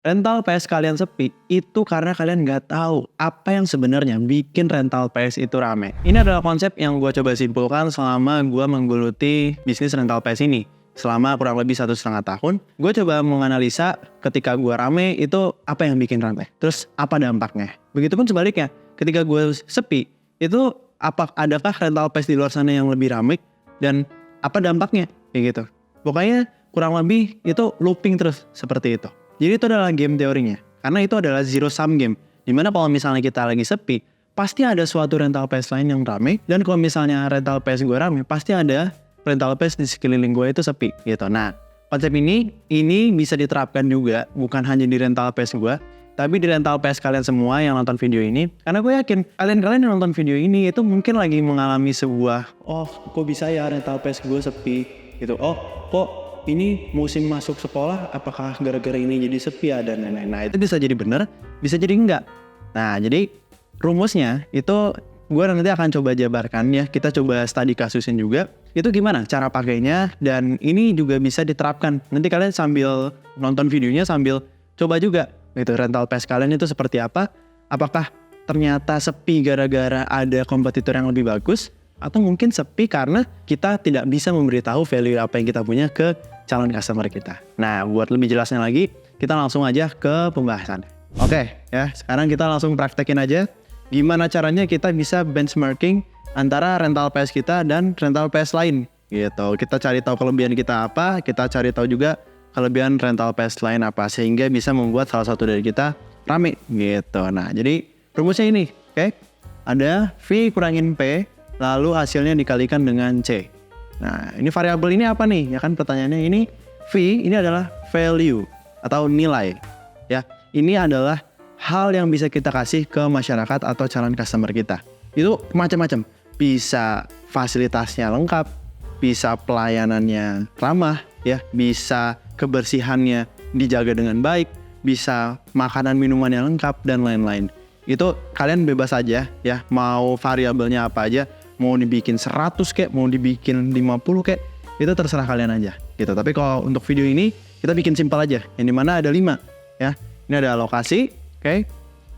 Rental PS kalian sepi, itu karena kalian nggak tahu apa yang sebenarnya bikin rental PS itu rame. Ini adalah konsep yang gue coba simpulkan selama gue menggeluti bisnis rental PS ini. Selama kurang lebih 1,5 tahun, gue coba menganalisa ketika gue rame itu apa yang bikin rame. Terus apa dampaknya. Begitupun sebaliknya, ketika gue sepi, itu adakah rental PS di luar sana yang lebih rame dan apa dampaknya, kayak gitu. Pokoknya kurang lebih itu looping terus seperti itu. Jadi itu adalah game teorinya. Karena itu adalah zero sum game. Dimana kalau misalnya kita lagi sepi, pasti ada suatu rental PS lain yang rame. Dan kalau misalnya rental PS gue rame, pasti ada rental PS di sekeliling gue itu sepi gitu. Nah, konsep ini bisa diterapkan juga, bukan hanya di rental PS gue, tapi di rental PS kalian semua yang nonton video ini. Karena gue yakin kalian yang nonton video ini itu mungkin lagi mengalami sebuah, oh kok bisa ya rental PS gue sepi gitu. Oh kok ini musim masuk sekolah, apakah gara-gara ini jadi sepi ya dan lain-lain. Nah itu bisa jadi benar, bisa jadi enggak. Nah jadi rumusnya itu gue nanti akan coba jabarkan ya. Kita coba study kasusin juga. Itu gimana cara pakainya, dan ini juga bisa diterapkan. Nanti kalian sambil nonton videonya sambil coba juga gitu, rental PS kalian itu seperti apa. Apakah ternyata sepi gara-gara ada kompetitor yang lebih bagus, atau mungkin sepi karena kita tidak bisa memberitahu value apa yang kita punya ke calon customer kita. Nah, buat lebih jelasnya lagi, kita langsung aja ke pembahasan. Oke, ya, sekarang kita langsung praktekin aja gimana caranya kita bisa benchmarking antara rental PS kita dan rental PS lain gitu. Kita cari tahu kelebihan kita apa, kita cari tahu juga kelebihan rental PS lain apa, sehingga bisa membuat salah satu dari kita rame gitu. Nah, jadi rumusnya ini, oke? Ada V kurangin P, lalu hasilnya dikalikan dengan C. Nah, ini variabel ini apa nih? Ya kan pertanyaannya ini V ini adalah value atau nilai. Ya, ini adalah hal yang bisa kita kasih ke masyarakat atau calon customer kita. Itu macam-macam. Bisa fasilitasnya lengkap, bisa pelayanannya ramah, ya, bisa kebersihannya dijaga dengan baik, bisa makanan minumannya lengkap dan lain-lain. Itu kalian bebas aja ya, mau variabelnya apa aja. Mau dibikin 100 kek, mau dibikin 50 kek, itu terserah kalian aja gitu. Tapi kalau untuk video ini kita bikin simpel aja, yang dimana ada 5 ya. Ini ada lokasi, oke,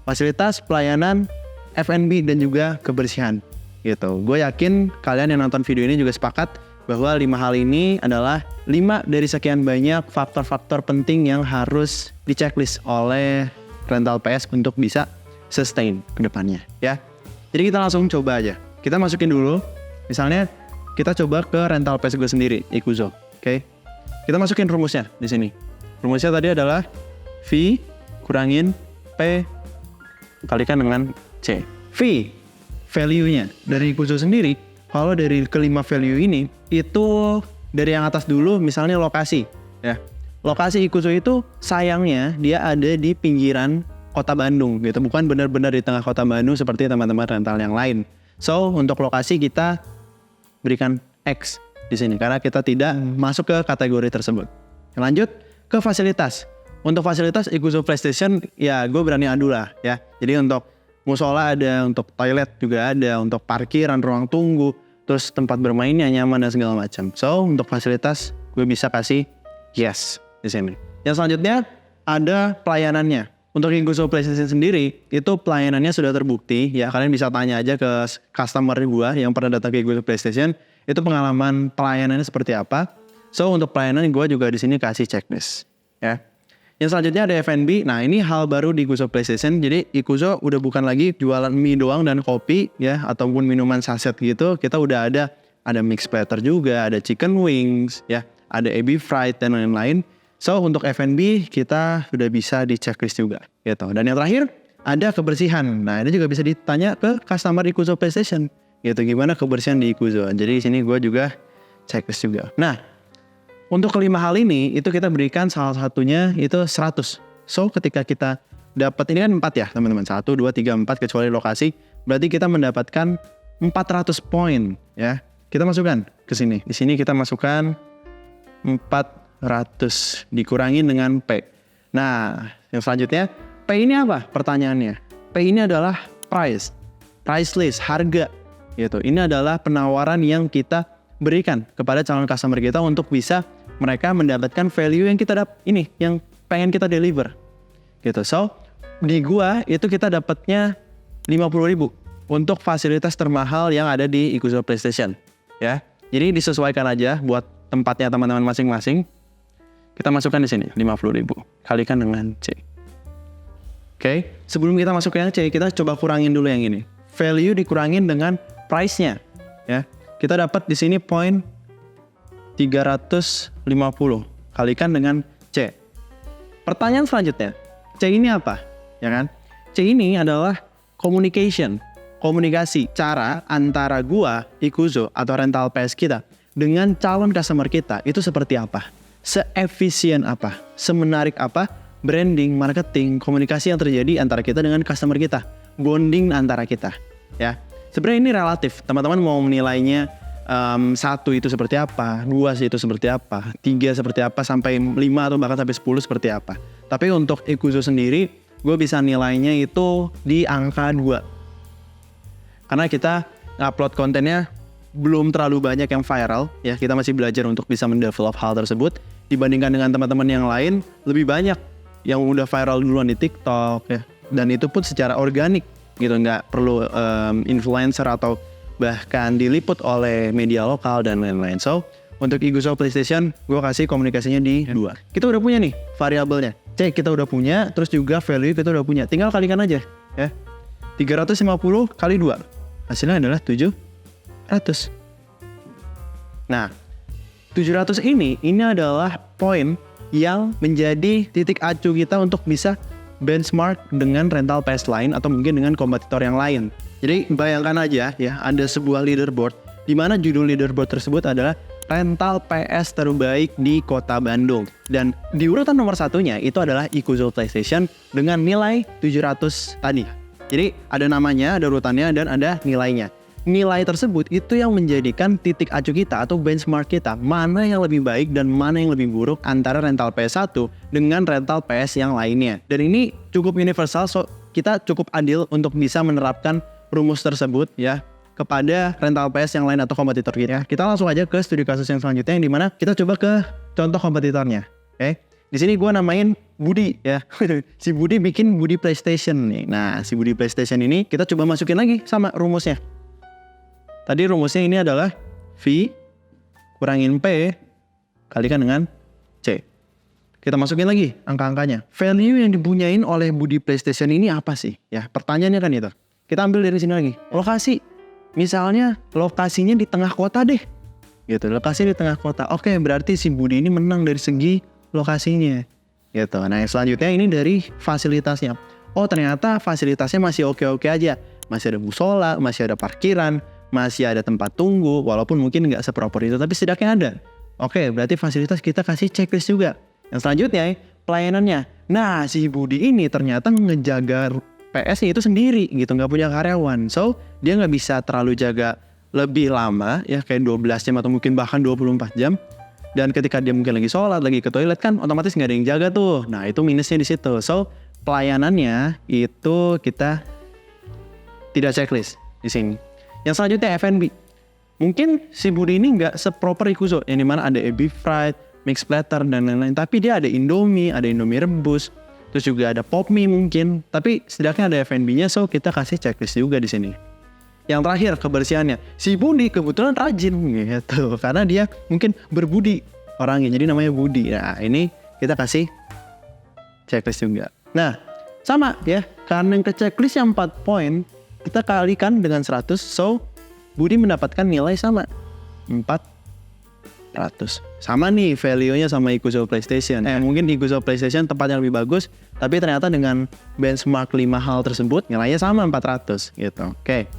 fasilitas, pelayanan, F&B dan juga kebersihan gitu. Gue yakin kalian yang nonton video ini juga sepakat bahwa 5 hal ini adalah 5 dari sekian banyak faktor-faktor penting yang harus di checklist oleh rental PS untuk bisa sustain ke depannya ya. Jadi kita langsung coba aja. Kita masukin dulu, misalnya kita coba ke rental PS gue sendiri, Ikuzo, oke? Kita masukin rumusnya di sini. Rumusnya tadi adalah V kurangin P kalikan dengan C. V, value-nya dari Ikuzo sendiri, kalau dari kelima value ini, itu dari yang atas dulu, misalnya lokasi, ya. Lokasi Ikuzo itu sayangnya dia ada di pinggiran kota Bandung, gitu. Bukan benar-benar di tengah kota Bandung seperti teman-teman rental yang lain. So, untuk lokasi kita berikan X di sini karena kita tidak masuk ke kategori tersebut. Lanjut ke fasilitas. Untuk fasilitas Ikuzo PlayStation ya gue berani adu lah ya. Jadi untuk musola ada, untuk toilet juga ada, untuk parkiran, ruang tunggu, terus tempat bermainnya nyaman dan segala macam. So, untuk fasilitas gue bisa kasih yes di sini. Yang selanjutnya ada pelayanannya. Untuk Ikuzo PlayStation sendiri, itu pelayanannya sudah terbukti ya. Kalian bisa tanya aja ke customer gue yang pernah datang ke Ikuzo PlayStation, itu pengalaman pelayanannya seperti apa. So, untuk pelayanan gue juga di sini kasih checklist ya. Yang selanjutnya ada F&B. Nah, ini hal baru di Ikuzo PlayStation. Jadi, Ikuzo udah bukan lagi jualan mie doang dan kopi ya, ataupun minuman saset gitu. Kita udah ada mixed platter juga, ada chicken wings ya, ada ebi fried dan lain-lain. So, untuk F&B kita sudah bisa di checklist juga gitu. Dan yang terakhir ada kebersihan. Nah, ini juga bisa ditanya ke customer Ikuzo PlayStation gitu, gimana kebersihan di Ikuzo. Jadi di sini gue juga checklist juga. Nah, untuk kelima hal ini itu kita berikan salah satunya itu 100. So, ketika kita dapat, ini kan 4 ya teman-teman, 1, 2, 3, 4 kecuali lokasi, berarti kita mendapatkan 400 poin ya. Kita masukkan ke sini. Di sini kita masukkan 400 dikurangin dengan P. Nah, yang selanjutnya P ini apa? Pertanyaannya. P ini adalah price list, harga gitu. Ini adalah penawaran yang kita berikan kepada calon customer kita untuk bisa mereka mendapatkan value yang kita yang pengen kita deliver. gitu. So, di gua itu kita dapatnya 50.000 untuk fasilitas termahal yang ada di Ikuzo PlayStation, ya. Jadi disesuaikan aja buat tempatnya teman-teman masing-masing. Kita masukkan di sini 50.000 kalikan dengan C. Oke, sebelum kita masuk ke yang C, kita coba kurangin dulu yang ini. Value dikurangin dengan price-nya, ya. Kita dapat di sini poin 350 kalikan dengan C. Pertanyaan selanjutnya, C ini apa? Ya kan? C ini adalah komunikasi, cara antara gua, Ikuzo, atau rental PS kita dengan calon customer kita itu seperti apa? Seefisien apa? Semenarik apa? Branding, marketing, komunikasi yang terjadi antara kita dengan customer kita. Bonding antara kita, ya. Sebenarnya ini relatif. Teman-teman mau menilainya 1 itu seperti apa, 2 itu seperti apa, 3 seperti apa, sampai 5 atau bahkan sampai 10 seperti apa. Tapi untuk Ikuzo sendiri, gue bisa nilainya itu di angka 2. Karena kita upload kontennya belum terlalu banyak yang viral, ya. Kita masih belajar untuk bisa mendevelop hal tersebut. Dibandingkan dengan teman-teman yang lain, lebih banyak yang udah viral duluan di TikTok, ya. Dan itu pun secara organik, gitu. Nggak perlu influencer atau bahkan diliput oleh media lokal dan lain-lain. So, untuk Ikuzo PlayStation, gue kasih komunikasinya di 2. Kita udah punya nih variabelnya. C kita udah punya, terus juga value kita udah punya. Tinggal kalikan aja, ya. 350 kali 2. Hasilnya adalah 700. Nah, 700 ini adalah poin yang menjadi titik acuh kita untuk bisa benchmark dengan rental PS lain atau mungkin dengan kompetitor yang lain. Jadi bayangkan aja ya, ada sebuah leaderboard di mana judul leaderboard tersebut adalah rental PS terbaik di Kota Bandung. Dan di urutan nomor 1-nya itu adalah Ikuzo PlayStation dengan nilai 700 tadi. Jadi ada namanya, ada urutannya, dan ada nilainya. Nilai tersebut itu yang menjadikan titik acuh kita atau benchmark kita, mana yang lebih baik dan mana yang lebih buruk antara rental PS1 dengan rental PS yang lainnya. Dan ini cukup universal, so kita cukup adil untuk bisa menerapkan rumus tersebut ya kepada rental PS yang lain atau kompetitor kita. Kita langsung aja ke studi kasus yang selanjutnya, yang dimana kita coba ke contoh kompetitornya. Oke, di sini gue namain Budi ya. Si Budi bikin Budi PlayStation nih. Nah, si Budi PlayStation ini kita coba masukin lagi sama rumusnya. Tadi rumusnya ini adalah V kurangin P kalikan dengan C. Kita masukin lagi angka-angkanya. Value yang dipunyain oleh Budi PlayStation ini apa sih? Ya, pertanyaannya kan itu. Kita ambil dari sini lagi. Lokasi. Misalnya lokasinya di tengah kota deh. Gitu, lokasi di tengah kota. Oke, berarti si Budi ini menang dari segi lokasinya. Gitu. Nah, yang selanjutnya ini dari fasilitasnya. Oh, ternyata fasilitasnya masih oke-oke aja. Masih ada musola, masih ada parkiran, masih ada tempat tunggu, walaupun mungkin nggak seproper itu, tapi setidaknya ada. Oke, berarti fasilitas kita kasih checklist juga. Yang selanjutnya, pelayanannya. Nah, si Budi ini ternyata ngejaga PS-nya itu sendiri, gitu, nggak punya karyawan. So, dia nggak bisa terlalu jaga lebih lama, ya kayak 12 jam atau mungkin bahkan 24 jam. Dan ketika dia mungkin lagi sholat, lagi ke toilet kan, otomatis nggak ada yang jaga tuh. Nah, itu minusnya di situ. So, pelayanannya itu kita tidak checklist di sini. Yang selanjutnya F&B. Mungkin si Budi ini nggak seproper Ikuzo, yang dimana ada ebi fried, mixed platter, dan lain-lain. Tapi dia ada Indomie rebus, terus juga ada pop mie mungkin. Tapi setidaknya ada F&B-nya, so kita kasih checklist juga di sini. Yang terakhir kebersihannya. Si Budi kebetulan rajin gitu, karena dia mungkin berbudi orangnya, jadi namanya Budi. Nah, ini kita kasih checklist juga. Nah, sama ya, karena yang ke checklist yang 4 poin, kita kalikan dengan 100, so Budi mendapatkan nilai sama 400. Sama nih value-nya sama Ikuzo PlayStation. Mungkin di Ikuzo PlayStation tempatnya lebih bagus, tapi ternyata dengan benchmark 5 hal tersebut nilainya sama 400 gitu. Oke,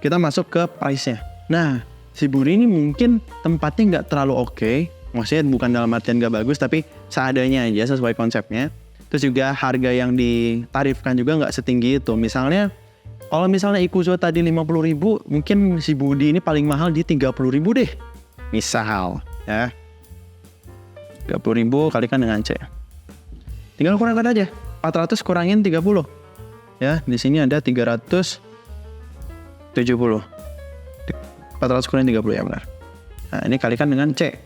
kita masuk ke price-nya. Nah, si Budi ini mungkin tempatnya nggak terlalu oke. Maksudnya bukan dalam artian nggak bagus, tapi seadanya aja sesuai konsepnya. Terus juga harga yang ditarifkan juga nggak setinggi itu. Kalau misalnya Ikuzo tadi 50.000, mungkin si Budi ini paling mahal di 30.000 deh. Misal, ya. 30.000 kalikan dengan C. Tinggal kurangkan aja. 400 kurangin 30. Ya, di sini ada 370. 400 kurangin 30 ya benar. Nah, ini kalikan dengan C.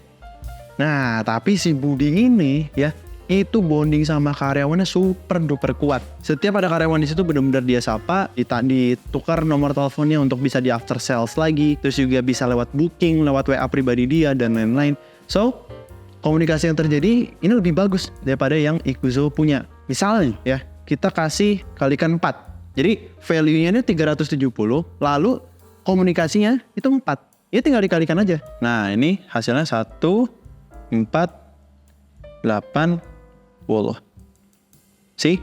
Nah, tapi si Budi ini ya itu bonding sama karyawannya super duper kuat. Setiap ada karyawan di situ benar-benar dia sapa, ditukar nomor teleponnya untuk bisa di after sales lagi, terus juga bisa lewat booking, lewat WA pribadi dia dan lain-lain. So, komunikasi yang terjadi ini lebih bagus daripada yang Ikuzo punya. Misalnya ya, kita kasih kalikan 4. Jadi value-nya ini 370, lalu komunikasinya itu 4. Ya tinggal dikalikan aja. Nah ini hasilnya 1, 4, 8, 10. See?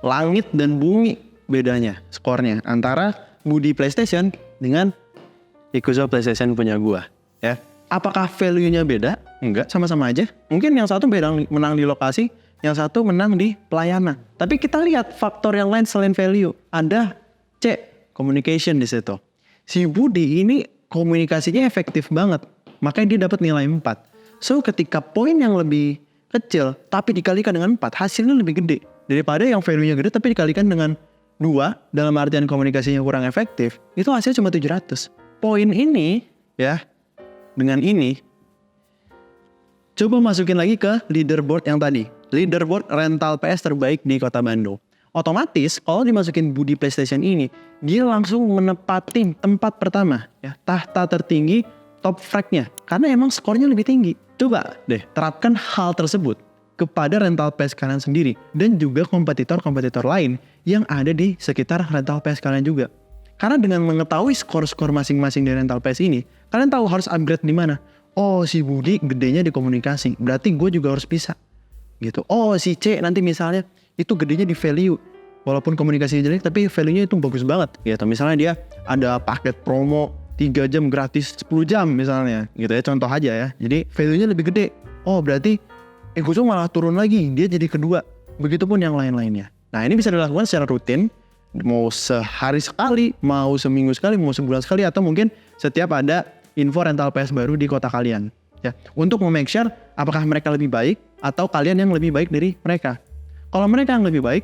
Langit dan bumi bedanya skornya antara Budi PlayStation dengan Ikuzo PlayStation punya gua. Ya. Apakah value-nya beda? Enggak, sama-sama aja. Mungkin yang satu menang di lokasi, yang satu menang di pelayanan. Tapi kita lihat faktor yang lain selain value. Ada C, communication di situ. Si Budi ini komunikasinya efektif banget. Makanya dia dapat nilai 4. So ketika poin yang lebih kecil tapi dikalikan dengan 4, hasilnya lebih gede. Daripada yang value-nya gede tapi dikalikan dengan 2, dalam artian komunikasinya kurang efektif, itu hasilnya cuma 700. Poin ini ya, dengan ini, coba masukin lagi ke leaderboard yang tadi. Leaderboard rental PS terbaik di Kota Bandung. Otomatis kalau dimasukin Budi PlayStation ini, dia langsung menepati tempat pertama. Ya, tahta tertinggi top frag-nya. Karena emang skornya lebih tinggi. Coba deh terapkan hal tersebut kepada rental PS kalian sendiri. Dan juga kompetitor-kompetitor lain yang ada di sekitar rental PS kalian juga. Karena dengan mengetahui skor-skor masing-masing di rental PS ini, kalian tahu harus upgrade di mana. Oh, si Budi gedenya di komunikasi, berarti gue juga harus bisa. Gitu. Oh, si C nanti misalnya itu gedenya di value. Walaupun komunikasinya jelek, tapi value-nya itu bagus banget. Gitu. Misalnya dia ada paket promo 3 jam gratis 10 jam misalnya. Gitu ya, contoh aja ya. Jadi value-nya lebih gede. Oh, berarti Ikuzo malah turun lagi, dia jadi kedua. Begitupun yang lain-lainnya. Nah, ini bisa dilakukan secara rutin. Mau sehari sekali, mau seminggu sekali, mau sebulan sekali, atau mungkin setiap ada info rental PS baru di kota kalian. Ya, untuk make sure apakah mereka lebih baik atau kalian yang lebih baik dari mereka. Kalau mereka yang lebih baik,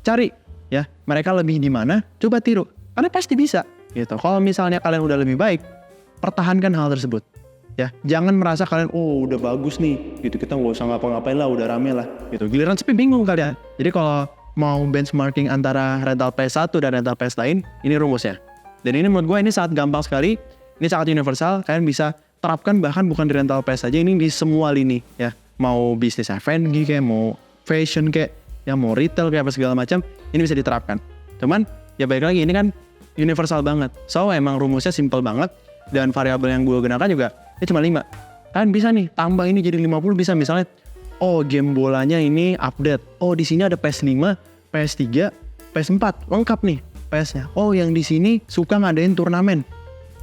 cari ya mereka lebih di mana, coba tiru. Karena pasti bisa. Gitu. Kalau misalnya kalian udah lebih baik, pertahankan hal tersebut. Ya, jangan merasa kalian udah bagus nih, gitu kita nggak usah ngapa-ngapain lah, udah rame lah. Gitu. Giliran sepi bingung kalian. Jadi kalau mau benchmarking antara rental PS1 dan rental PS lain, ini rumusnya. Dan ini menurut gue ini sangat gampang sekali, ini sangat universal, kalian bisa terapkan bahkan bukan di rental PS aja, ini di semua lini ya. Mau bisnis F&B kayak, mau fashion kayak, ya mau retail kayak apa segala macam, ini bisa diterapkan. Cuman ya balik lagi ini kan universal banget. So emang rumusnya simple banget dan variabel yang gue gunakan juga ini cuma 5. Kalian bisa nih tambah ini jadi 50 bisa misalnya. Oh, game bolanya ini update. Oh, di sini ada PS5, PS3, PS4, lengkap nih PS-nya. Oh, yang di sini suka ngadain turnamen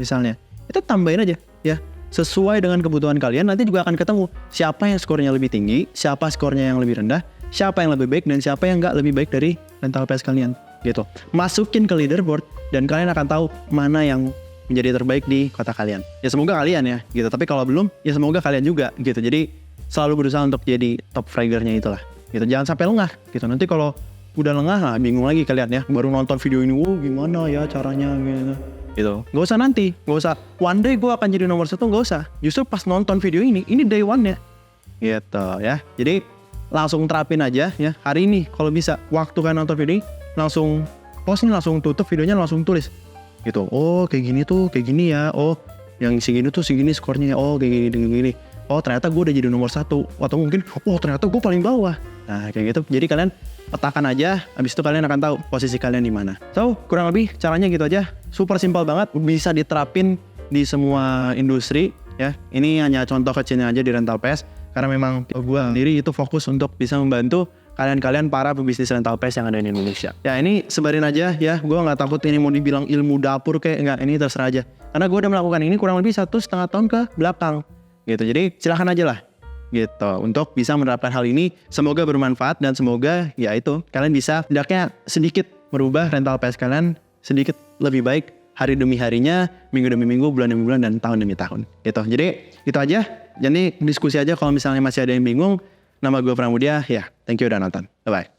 misalnya. Itu tambahin aja ya. Sesuai dengan kebutuhan kalian, nanti juga akan ketemu siapa yang skornya lebih tinggi, siapa skornya yang lebih rendah, siapa yang lebih baik dan siapa yang nggak lebih baik dari rental PS kalian gitu. Masukin ke leaderboard dan kalian akan tahu mana yang menjadi terbaik di kota kalian. Ya semoga kalian ya gitu, tapi kalau belum ya semoga kalian juga gitu. Jadi selalu berusaha untuk jadi top fraggernya itulah gitu. Jangan sampai lengah gitu. Nanti kalau udah lengah lah bingung lagi kalian ya, baru nonton video ini, gimana ya caranya gitu. Gak usah nanti, gak usah one day gue akan jadi nomor 1, gak usah. Justru pas nonton video ini day one-nya gitu ya. Jadi langsung terapin aja ya hari ini kalau bisa. Waktu kalian nonton video ini langsung post nih, langsung tutup videonya, langsung tulis gitu. Oh kayak gini tuh, kayak gini ya. Oh yang segini tuh segini skornya. Oh kayak gini. Oh ternyata gue udah jadi nomor 1. Atau mungkin oh ternyata gue paling bawah. Nah kayak gitu. Jadi kalian petakan aja, habis itu kalian akan tahu posisi kalian di mana. So, kurang lebih caranya gitu aja. Super simpel banget, bisa diterapin di semua industri ya. Ini hanya contoh kecilnya aja di rental PS karena memang gue sendiri itu fokus untuk bisa membantu kalian-kalian para pebisnis rental PS yang ada di Indonesia. Ya, ini sebarin aja ya. Gue nggak takut ini mau dibilang ilmu dapur kayak enggak, ini terserah aja. Karena gue udah melakukan ini kurang lebih 1,5 tahun ke belakang. Gitu. Jadi, silahkan aja lah. Gitu, untuk bisa menerapkan hal ini. Semoga bermanfaat dan semoga ya itu kalian bisa tidaknya sedikit merubah rental PS kalian sedikit lebih baik hari demi harinya, minggu demi minggu, bulan demi bulan, dan tahun demi tahun gitu. Jadi itu aja. Jadi diskusi aja kalau misalnya masih ada yang bingung. Nama gue Pramudia, ya thank you udah nonton, bye bye.